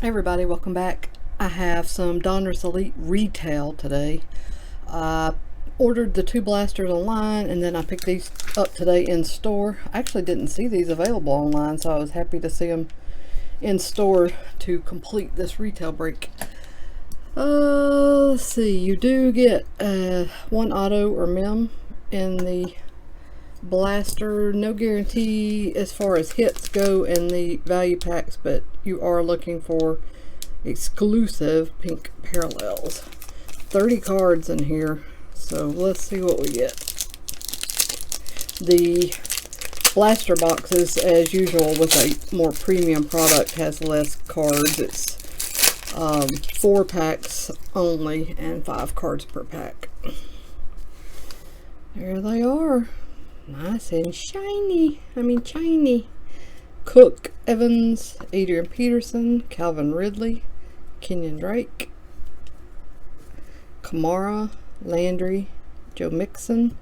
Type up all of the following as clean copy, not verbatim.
Everybody, welcome back. I have some Donruss Elite retail today. I ordered the two blasters online and then I picked these up today in store. I actually didn't see these available online, so I was happy to see them in store to complete this retail break. Let's see, you do get one auto or mem in the blaster. No guarantee as far as hits go in the value packs, but you are looking for exclusive pink parallels. 30 cards in here, so let's see what we get. The blaster boxes, as usual with a more premium product, has less cards. It's 4 packs only and 5 cards per pack. There they are. Nice and shiny. Shiny. Cook, Evans, Adrian Peterson, Calvin Ridley, Kenyon Drake, Kamara, Landry, Joe Mixon,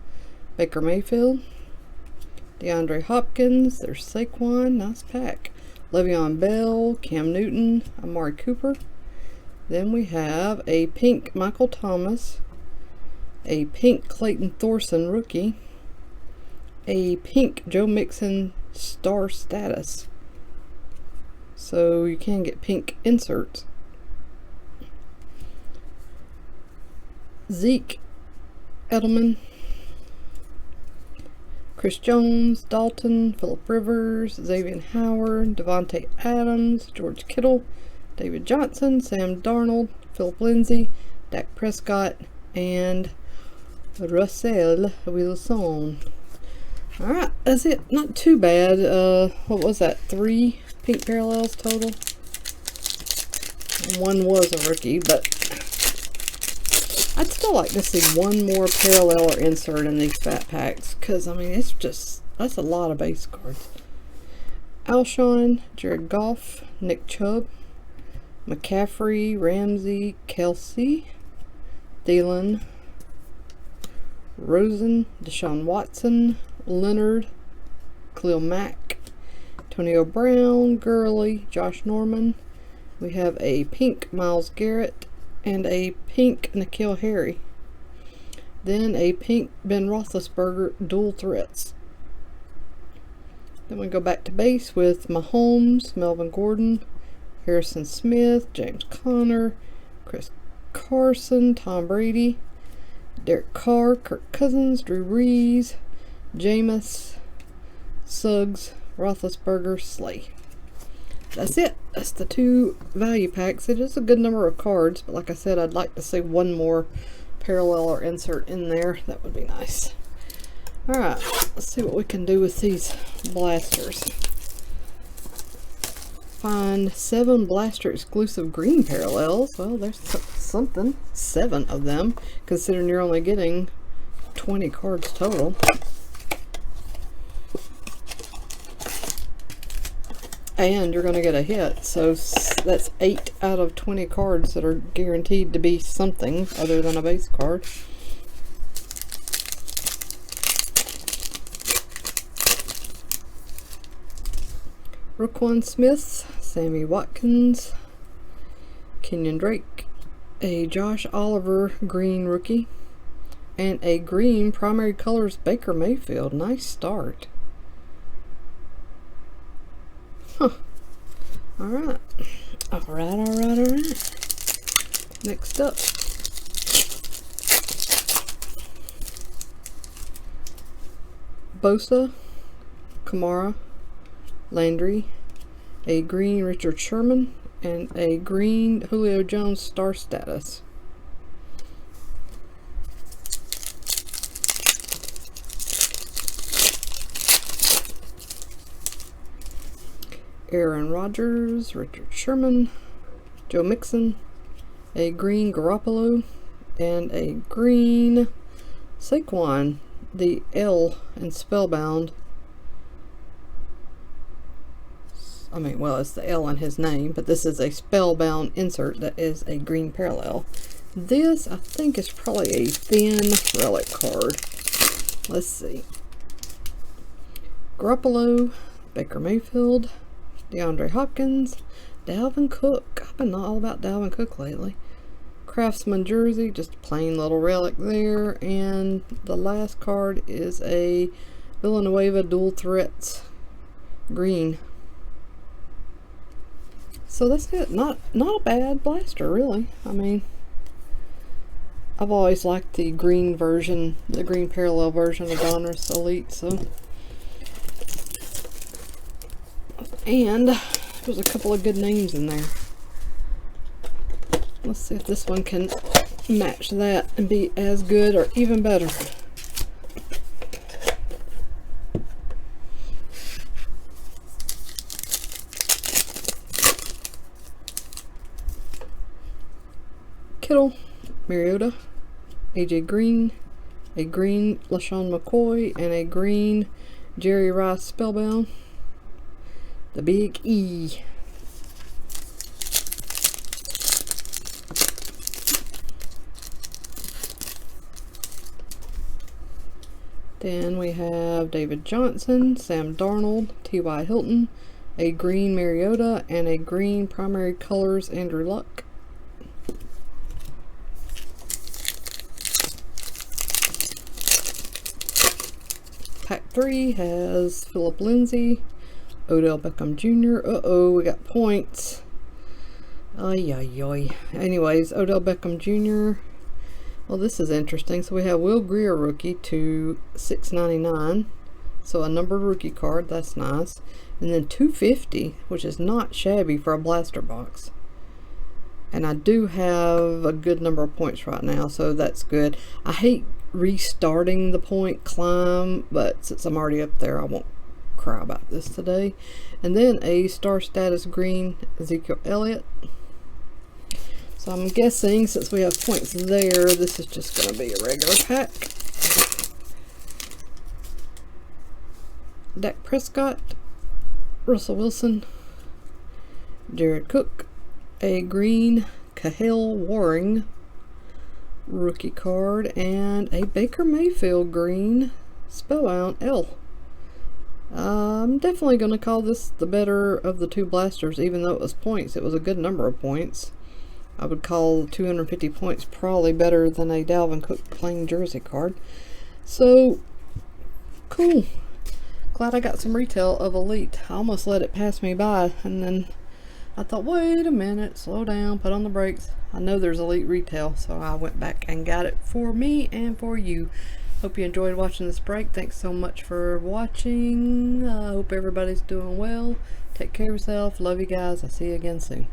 Baker Mayfield, DeAndre Hopkins, there's Saquon, nice pack, Le'Veon Bell, Cam Newton, Amari Cooper. Then we have a pink Michael Thomas, a pink Clayton Thorson rookie, a pink Joe Mixon star status, so you can get pink inserts. Zeke, Edelman, Chris Jones, Dalton, Phillip Rivers, Xavier Howard, Devontae Adams, George Kittle, David Johnson, Sam Darnold, Philip Lindsay, Dak Prescott, and Russell Wilson. Alright, that's it. Not too bad. What was that? 3 pink parallels total? One was a rookie, but I'd still like to see one more parallel or insert in these fat packs, because, it's just, that's a lot of base cards. Alshon, Jared Goff, Nick Chubb, McCaffrey, Ramsey, Kelsey, Thielen, Rosen, Deshaun Watson, Leonard, Khalil Mack, Antonio Brown, Gurley, Josh Norman. We have a pink Myles Garrett and a pink N'Keal Harry. Then a pink Ben Roethlisberger dual threats. Then we go back to base with Mahomes, Melvin Gordon, Harrison Smith, James Conner, Chris Carson, Tom Brady, Derek Carr, Kirk Cousins, Drew Brees, Jameis, Suggs, Roethlisberger, Slay. That's it. That's the 2 value packs. It is a good number of cards, but like I said, I'd like to see one more parallel or insert in there. That would be nice. Alright, let's see what we can do with these blasters. Find 7 blaster exclusive green parallels. Well, there's something. 7 of them, considering you're only getting 20 cards total. And you're going to get a hit, so that's 8 out of 20 cards that are guaranteed to be something other than a base card. Roquan Smith, Sammy Watkins, Kenyon Drake, a Josh Oliver green rookie, and a green primary colors Baker Mayfield. Nice start. Huh. Alright. Alright. Next up. Bosa, Kamara, Landry, a green Richard Sherman, and a green Julio Jones star status. Aaron Rodgers, Richard Sherman, Joe Mixon, a green Garoppolo, and a green Saquon. The L in Spellbound. Well, it's the L in his name, but this is a Spellbound insert that is a green parallel. This, I think, is probably a thin relic card. Let's see. Garoppolo, Baker Mayfield, DeAndre Hopkins, Dalvin Cook. I've been all about Dalvin Cook lately. Craftsman jersey, just a plain little relic there. And the last card is a Villanueva Dual Threats green. So that's it. Not a bad blaster, really. I mean, I've always liked the green version, the green parallel version of Donruss Elite, so. And there's a couple of good names in there. Let's see if this one can match that and be as good or even better. Kittle, Mariota, AJ Green, a green LaShawn McCoy, and a green Jerry Rice Spellbound. The Big E. Then we have David Johnson, Sam Darnold, T.Y. Hilton, a green Mariota, and a green primary colors Andrew Luck. Pack 3 has Philip Lindsay, Odell Beckham Jr. Uh-oh, we got points. Ay, ay, ay. Anyways, Odell Beckham Jr. Well, this is interesting. So we have Will Greer rookie to $6.99. So a numbered rookie card, that's nice. And then $2.50, which is not shabby for a blaster box. And I do have a good number of points right now, so that's good. I hate restarting the point climb, but since I'm already up there, I won't cry about this today. And then a star status green Ezekiel Elliott. So I'm guessing since we have points there, this is just going to be a regular pack. Dak Prescott, Russell Wilson, Jared Cook, a green Cahill Waring rookie card, and a Baker Mayfield green Spellbound L. I'm definitely going to call this the better of the two blasters, even though it was points. It was a good number of points. I would call 250 points probably better than a Dalvin Cook plain jersey card. So, cool. Glad I got some retail of Elite. I almost let it pass me by, and then I thought, wait a minute, slow down, put on the brakes. I know there's Elite retail, so I went back and got it for me and for you. Hope you enjoyed watching this break. Thanks so much for watching. I hope everybody's doing well. Take care of yourself. Love you guys. I'll see you again soon.